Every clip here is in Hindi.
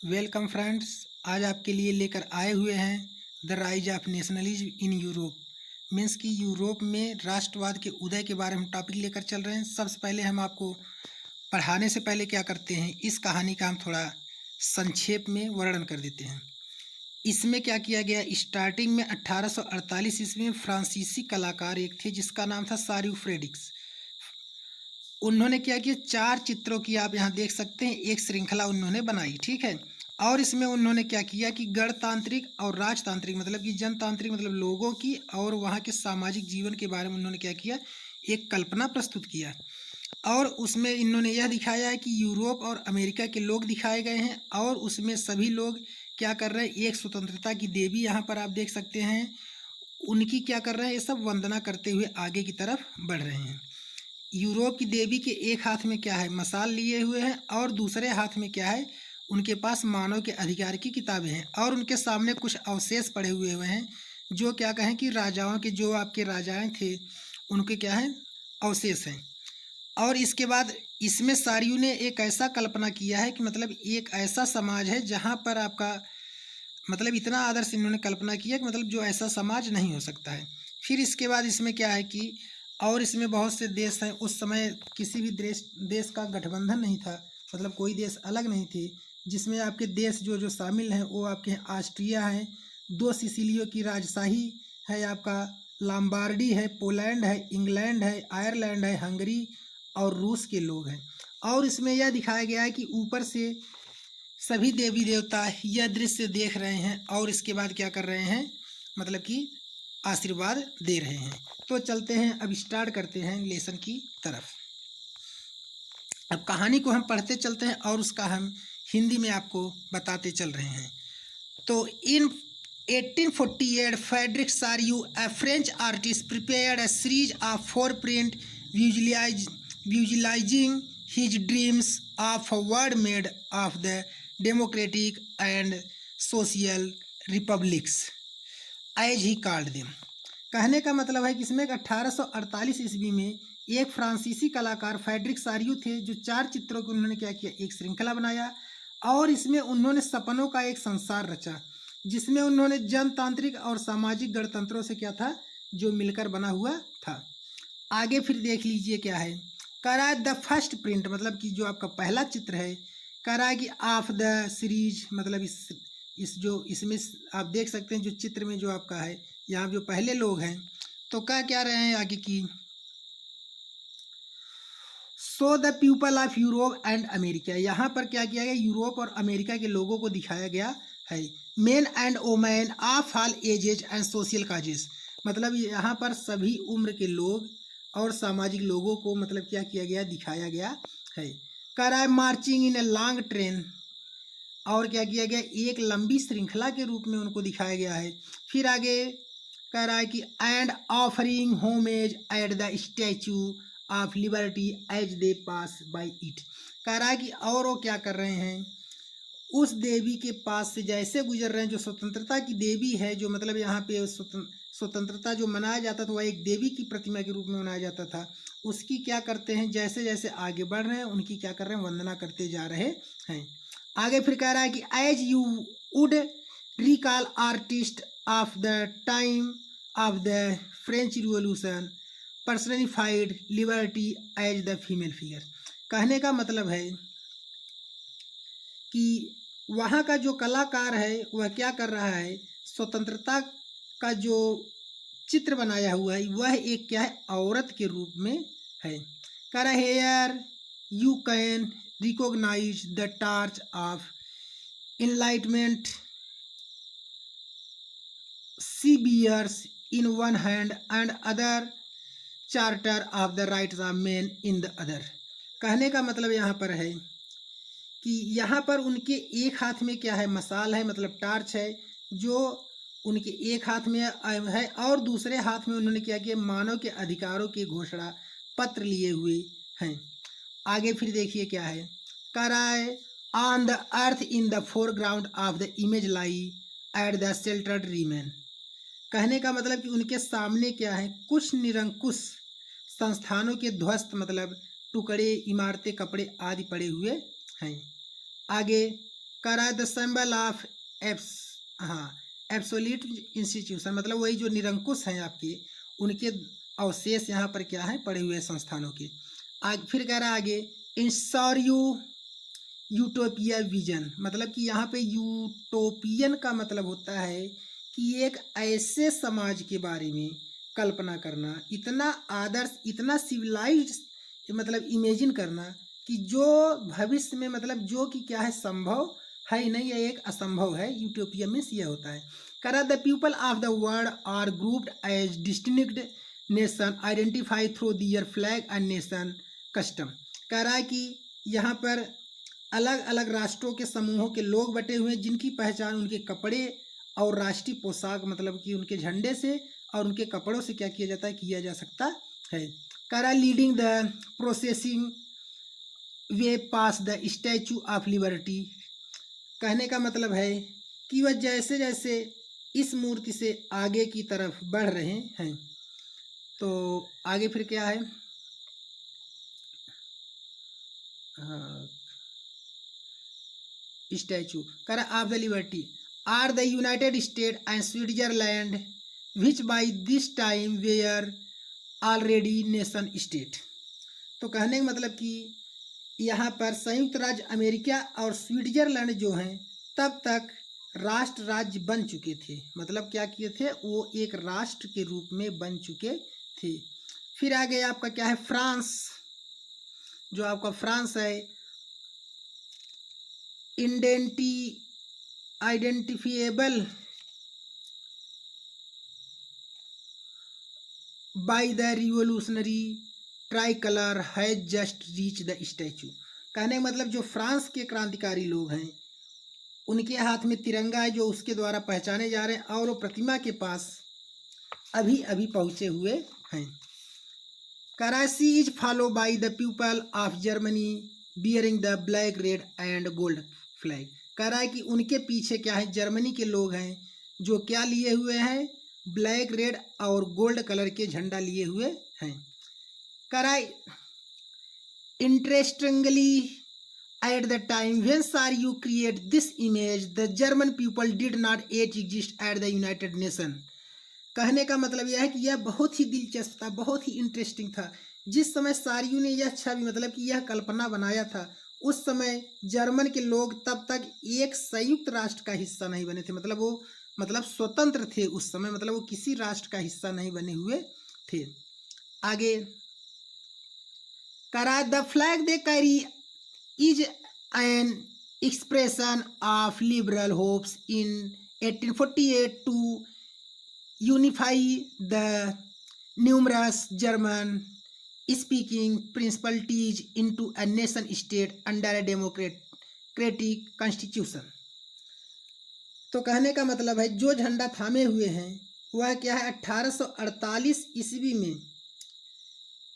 Welcome friends. आज आपके लिए लेकर आए हुए हैं the rise of nationalism in Europe. Means कि यूरोप में राष्ट्रवाद के उदय के बारे में टॉपिक लेकर चल रहे हैं। सबसे पहले हम आपको पढ़ाने से पहले क्या करते हैं, इस कहानी का हम थोड़ा संक्षेप में वर्णन कर देते हैं। इसमें क्या किया गया, स्टार्टिंग में 1848 ईस्वी में फ्रांसीसी कलाकार एक थे जिसका नाम था सारिउ फ्रेडिक्स। उन्होंने क्या किया, 4 चित्रों की आप यहाँ देख सकते हैं एक श्रृंखला उन्होंने बनाई, ठीक है। और इसमें उन्होंने क्या किया कि गणतांत्रिक और राजतांत्रिक मतलब कि जनतांत्रिक मतलब लोगों की और वहाँ के सामाजिक जीवन के बारे में उन्होंने क्या किया, एक कल्पना प्रस्तुत किया। और उसमें इन्होंने यह दिखाया है कि यूरोप और अमेरिका के लोग दिखाए गए हैं और उसमें सभी लोग क्या कर रहे हैं, एक स्वतंत्रता की देवी यहाँ पर आप देख सकते हैं, उनकी क्या कर रहे हैं, ये सब वंदना करते हुए आगे की तरफ बढ़ रहे हैं। यूरोप की देवी के एक हाथ में क्या है, मशाल लिए हुए हैं और दूसरे हाथ में क्या है, उनके पास मानव के अधिकार की किताबें हैं और उनके सामने कुछ अवशेष पड़े हुए हैं जो क्या कहें कि राजाओं के, जो आपके राजाएं थे उनके क्या है, अवशेष हैं। और इसके बाद इसमें सारियू ने एक ऐसा कल्पना किया है कि मतलब एक ऐसा समाज है जहाँ पर आपका मतलब इतना आदर्श इन्होंने कल्पना किया कि मतलब जो ऐसा समाज नहीं हो सकता है। फिर इसके बाद इसमें क्या है कि और इसमें बहुत से देश हैं, उस समय किसी भी देश का गठबंधन नहीं था, मतलब कोई देश अलग नहीं थे, जिसमें आपके देश जो जो शामिल हैं वो आपके हैं ऑस्ट्रिया है, 2 सिसिलियों की राजशाही है, आपका लॉम्बार्डी है, पोलैंड है, इंग्लैंड है, आयरलैंड है, हंगरी और रूस के लोग हैं। और इसमें यह दिखाया गया है कि ऊपर से सभी देवी देवता यह दृश्य देख रहे हैं और इसके बाद क्या कर रहे हैं, मतलब कि आशीर्वाद दे रहे हैं। तो चलते हैं, अब स्टार्ट करते हैं लेसन की तरफ। अब कहानी को हम पढ़ते चलते हैं और उसका हम हिंदी में आपको बताते चल रहे हैं। तो इन 1848 Frederick सारियू, a French artist, prepared a series of 4 print visualizing his dreams of a world made of the democratic and social republics as he called them। कहने का मतलब है कि इसमें 1848 ईस्वी में एक फ्रांसीसी कलाकार फ्रेडरिक सारियू थे जो 4 चित्रों की उन्होंने क्या किया, एक श्रृंखला बनाया और इसमें उन्होंने सपनों का एक संसार रचा जिसमें उन्होंने जनतांत्रिक और सामाजिक गणतंत्रों से क्या था, जो मिलकर बना हुआ था। आगे फिर देख लीजिए क्या है, करा द फर्स्ट प्रिंट मतलब कि जो आपका पहला चित्र है, करा कि ऑफ द सीरीज मतलब इस जो इसमें आप देख सकते हैं जो चित्र में जो आपका है, यहाँ जो पहले लोग हैं तो क्या रहे हैं आगे की, so the people of Europe and America, यहाँ पर क्या किया गया, यूरोप और अमेरिका के लोगों को दिखाया गया है। Main and women of all edges and social causes, मतलब यहाँ पर सभी उम्र के लोग और सामाजिक लोगों को मतलब क्या किया गया, दिखाया गया है। करा marching in a long train, और क्या किया गया, एक लंबी श्रृंखला के रूप में उनको दिखाया गया है। फिर आगे कह रहा है कि and offering homage at the Statue of Liberty as they pass by it, कह रहा है कि और वो क्या कर रहे हैं, उस देवी के पास से जैसे गुजर रहे हैं, जो स्वतंत्रता की देवी है, जो मतलब यहाँ पे स्वतंत्रता जो मनाया जाता था वह एक देवी की प्रतिमा के रूप में मनाया जाता था, उसकी क्या करते हैं, जैसे जैसे आगे बढ़ रहे हैं उनकी क्या कर रहे हैं, वंदना करते जा रहे हैं। आगे फिर कह रहा है कि as you would recall artist of the time of the French Revolution personified liberty as the female figure, कहने का मतलब है कि वहाँ का जो कलाकार है वह क्या कर रहा है, स्वतंत्रता का जो चित्र बनाया हुआ है वह एक क्या है, औरत के रूप में है। कह रहा है here you can recognise the torch of enlightenment she bears in one hand and other charter of the rights of man in the other, कहने का मतलब यहाँ पर है कि यहाँ पर उनके एक हाथ में क्या है, मशाल है मतलब टार्च है, जो उनके एक हाथ में है और दूसरे हाथ में उन्होंने क्या किया, मानव के अधिकारों की घोषणा पत्र लिए हुए हैं। आगे फिर देखिए क्या है, कराए on the earth in the foreground of the image lie at the sheltered Riemann, कहने का मतलब कि उनके सामने क्या है, कुछ निरंकुश संस्थानों के ध्वस्त मतलब टुकड़े, इमारतें, कपड़े आदि पड़े हुए हैं। आगे कह रहा है द सिंबल ऑफ एप्स, हाँ, एब्सोल्यूट इंस्टीट्यूशन, मतलब वही जो निरंकुश हैं आपके, उनके अवशेष यहाँ पर क्या है, पड़े हुए संस्थानों के। आगे फिर कह रहा है आगे, इंश्योर यूटोपिया विजन, मतलब कि यहाँ पे यूटोपियन का मतलब होता है कि एक ऐसे समाज के बारे में कल्पना करना, इतना आदर्श, इतना सिविलाइज्ड, मतलब इमेजिन करना कि जो भविष्य में, मतलब जो कि क्या है, संभव है ही नहीं, ये एक असंभव है। यूटोपिया मीन्स यह होता है। करा the people of the world are grouped as distinct nation identify through their flag and nation custom. कह रहा है कि यहाँ पर अलग अलग राष्ट्रों के समूहों के लोग बटे हुए हैं, जिनकी पहचान उनके कपड़े और राष्ट्रीय पोशाक, मतलब कि उनके झंडे से और उनके कपड़ों से क्या किया जाता है, किया जा सकता है। कह रहा है leading the processing way pass the Statue of liberty. कहने का मतलब है कि वह जैसे जैसे इस मूर्ति से आगे की तरफ बढ़ रहे हैं, तो आगे फिर क्या है, स्टैचू करा of the liberty are the United State and Switzerland which by this time were already nation state. तो कहने का मतलब कि यहाँ पर संयुक्त राज्य अमेरिका और स्विट्जरलैंड जो हैं तब तक राष्ट्र राज्य बन चुके थे, मतलब क्या किए थे, वो एक राष्ट्र के रूप में बन चुके थे। फिर आगे आपका क्या है, फ्रांस, जो आपका फ्रांस है, identifiable by the revolutionary try colour has just reach the statue. कहने का मतलब जो फ्रांस के क्रांतिकारी लोग हैं, उनके हाथ में तिरंगा है, जो उसके द्वारा पहचाने जा रहे हैं, और वो प्रतिमा के पास अभी अभी पहुंचे हुए हैं। Karachi is follow by the people of Germany bearing the black red and gold flag. कह रहा है कि उनके पीछे क्या है, जर्मनी के लोग हैं, जो क्या लिए हुए हैं, ब्लैक रेड और गोल्ड कलर के झंडा लिए हुए हैं। कह रहा है interestingly at the time when Saryu create this image, the German people did not yet exist at the United Nation। कहने का मतलब यह है कि यह बहुत ही दिलचस्प था, बहुत ही इंटरेस्टिंग था। जिस समय सारियू ने यह छवि, मतलब कि यह कल्पना बनाया था, उस समय जर्मन के लोग तब तक एक संयुक्त राष्ट्र का हिस्सा नहीं बने थे, मतलब वो, मतलब स्वतंत्र थे उस समय, मतलब वो किसी राष्ट्र का हिस्सा नहीं बने हुए थे। आगे करा the flag they carry is an expression of liberal hopes in 1848 to unify the numerous German speaking principalities into a nation state under a democratic constitution। तो कहने का मतलब है जो झंडा थामे हुए हैं वह क्या है, 1848 ईस्वी में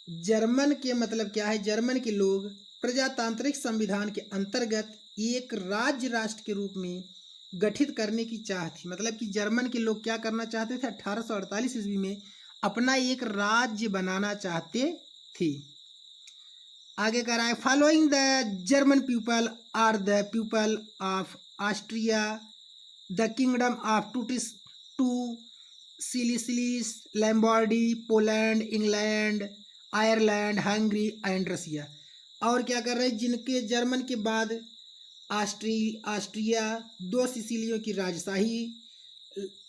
जर्मन के, मतलब क्या है, जर्मन के लोग प्रजातांत्रिक संविधान के अंतर्गत एक राज्य राष्ट्र के रूप में गठित करने की चाह थी। मतलब कि जर्मन के लोग क्या करना चाहते थे, 1848 ईस्वी में अपना एक राज्य बनाना चाहते थे। आगे कह रहा है following the German people are the people of Austria, the kingdom of two Sicilies, Lombardy, Poland, England, Ireland, Hungary and Russia. और क्या कर रहे हैं, जिनके जर्मन के बाद ऑस्ट्रिया, दो सिसिलियों की राजशाही,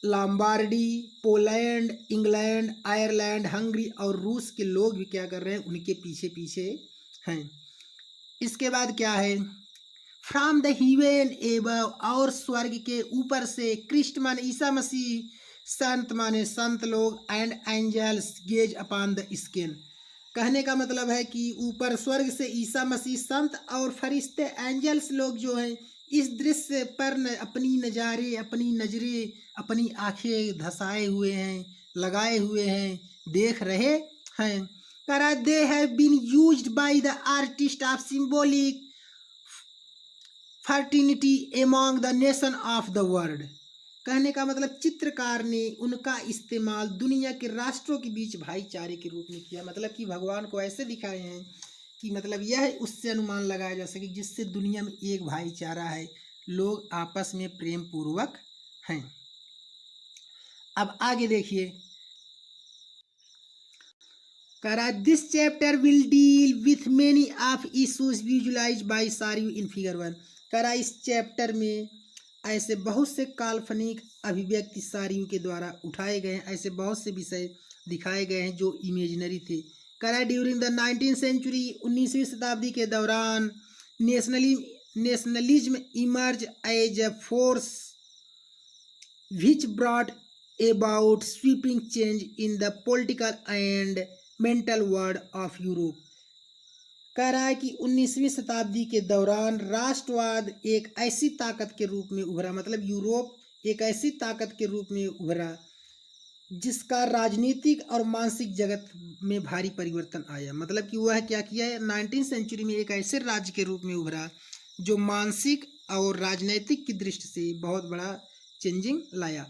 Lombardy, Poland, England, Ireland, Hungary और रूस के लोग भी क्या कर रहे हैं, उनके पीछे पीछे हैं। इसके बाद क्या है, फ्रॉम द हेवन एबव, और स्वर्ग के ऊपर से, क्रिस्ट माने ईसा मसीह, संत माने संत लोग, and angels gaze upon the skin. कहने का मतलब है कि ऊपर स्वर्ग से ईसा मसीह, संत और फरिश्ते, एंजल्स लोग जो हैं इस दृश्य पर अपनी नज़रें, अपनी आंखें धसाए हुए हैं, लगाए हुए हैं, देख रहे हैं। करा they have been used by the artist of symbolic fraternity among the nation of the world. कहने का मतलब चित्रकार ने उनका इस्तेमाल दुनिया के राष्ट्रों के बीच भाईचारे के रूप में किया। मतलब कि भगवान को ऐसे दिखाए हैं कि मतलब यह उससे अनुमान लगाया जा सके जिससे दुनिया में एक भाईचारा है, लोग आपस में प्रेम पूर्वक हैं। अब आगे देखिए, करा this chapter will deal with many of issues visualised by Sorrieu in figure 1। करा इस चैप्टर में ऐसे बहुत से काल्पनिक अभिव्यक्ति सारियू के द्वारा उठाए गए हैं, ऐसे बहुत से विषय दिखाए गए हैं जो इमेजिनरी थे। करा ड्यूरिंग द 19th सेंचुरी, 19वीं शताब्दी के दौरान nationalism emerge as a force which brought about sweeping change in the political and mental world of Europe। कह रहा है कि 19वीं शताब्दी के दौरान राष्ट्रवाद एक ऐसी ताकत के रूप में उभरा, मतलब यूरोप एक ऐसी ताकत के रूप में उभरा जिसका राजनीतिक और मानसिक जगत में भारी परिवर्तन आया। मतलब कि वह क्या किया है, 19वीं सेंचुरी में एक ऐसे राज्य के रूप में उभरा जो मानसिक और राजनीतिक की दृष्टि से बहुत बड़ा चेंजिंग लाया।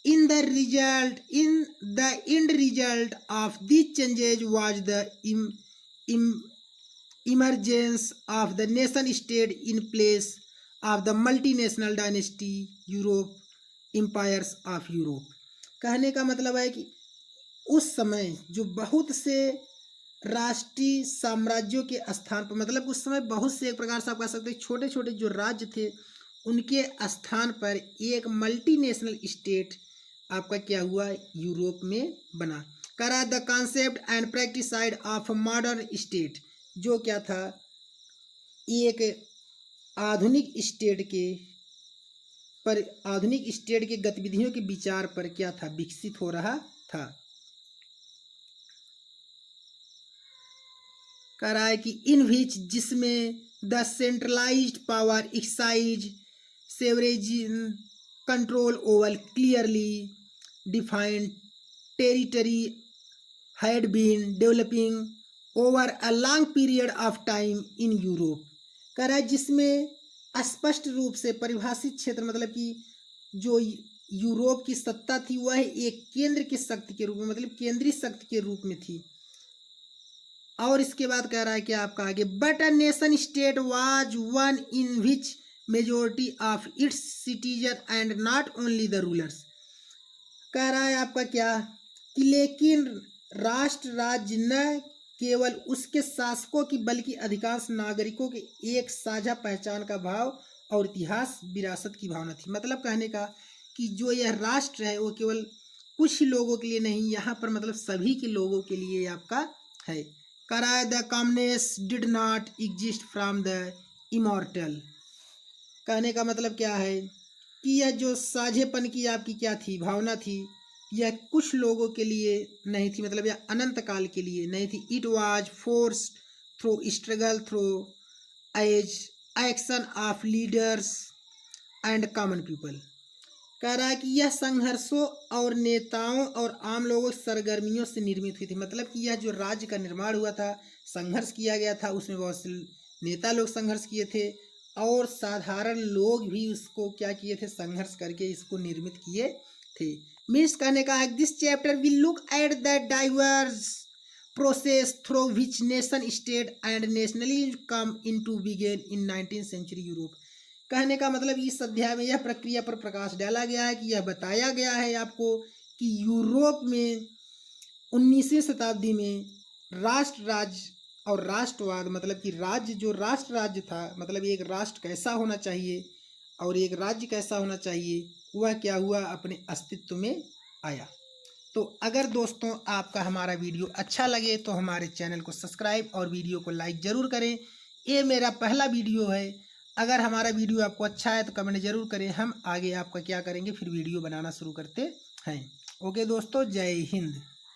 In the end result of these changes was the emergence of the nation state in place of the multinational dynasty Europe, empires of Europe। कहने का मतलब है कि उस समय जो बहुत से राष्ट्रीय साम्राज्यों के स्थान पर, मतलब उस समय बहुत से, एक प्रकार से आप कह सकते हैं छोटे छोटे जो राज्य थे, उनके स्थान पर एक मल्टीनेशनल स्टेट आपका क्या हुआ, यूरोप में बना। करा the concept and practice side of modern state, जो क्या था, एक आधुनिक स्टेट के गतिविधियों के विचार पर क्या था, विकसित हो रहा था। करा है कि इन विच, जिसमें the centralised power excise sewerage control over clearly defined territory had been developing over a long period of time in Europe। कह रहा है जिसमें स्पष्ट रूप से परिभाषित क्षेत्र, मतलब कि जो यूरोप की सत्ता थी वह एक केंद्र की शक्ति के रूप में, मतलब केंद्रीय शक्ति के रूप में थी। और इसके बाद कह रहा है कि आपका आगे, but a nation state was one in which majority of its citizen and not only the rulers. कह रहा है आपका क्या कि लेकिन राष्ट्र राज्य न केवल उसके शासकों की बल्कि अधिकांश नागरिकों के एक साझा पहचान का भाव और इतिहास विरासत की भावना थी। मतलब कहने का कि जो यह राष्ट्र है वो केवल कुछ ही लोगों के लिए नहीं, यहाँ पर मतलब सभी के लोगों के लिए आपका है। कह रहा है the commonness did not exist from the immortal. कहने का मतलब क्या है कि यह जो साझेपन की आपकी क्या थी, भावना थी, यह कुछ लोगों के लिए नहीं थी, मतलब यह अनंत काल के लिए नहीं थी। It was force through struggle through as action of leaders and common people. कह रहा है कि यह संघर्षों और नेताओं और आम लोगों सरगर्मियों से निर्मित हुई थी। मतलब कि यह जो राज्य का निर्माण हुआ था, संघर्ष किया गया था, उसमें बहुत से नेता लोग संघर्ष किए थे और साधारण लोग भी उसको क्या किए थे, संघर्ष करके इसको निर्मित किए थे। मीन्स कहने का है this chapter will look at the diverse process through which nation state and nationalism come into begin in 19th century Europe. कहने का मतलब इस अध्याय में यह प्रक्रिया पर प्रकाश डाला गया है कि यह बताया गया है आपको कि यूरोप में 19वीं शताब्दी में राष्ट्र राज्य और राष्ट्रवाद, मतलब कि राज्य जो राष्ट्र राज्य था, मतलब एक राष्ट्र कैसा होना चाहिए और एक राज्य कैसा होना चाहिए, वह क्या हुआ, अपने अस्तित्व में आया। तो अगर दोस्तों आपका हमारा वीडियो अच्छा लगे तो हमारे चैनल को सब्सक्राइब और वीडियो को लाइक ज़रूर करें। ये मेरा पहला वीडियो है। अगर हमारा वीडियो आपको अच्छा है तो कमेंट ज़रूर करें, हम आगे आपका क्या करेंगे, फिर वीडियो बनाना शुरू करते हैं। ओके दोस्तों, जय हिंद।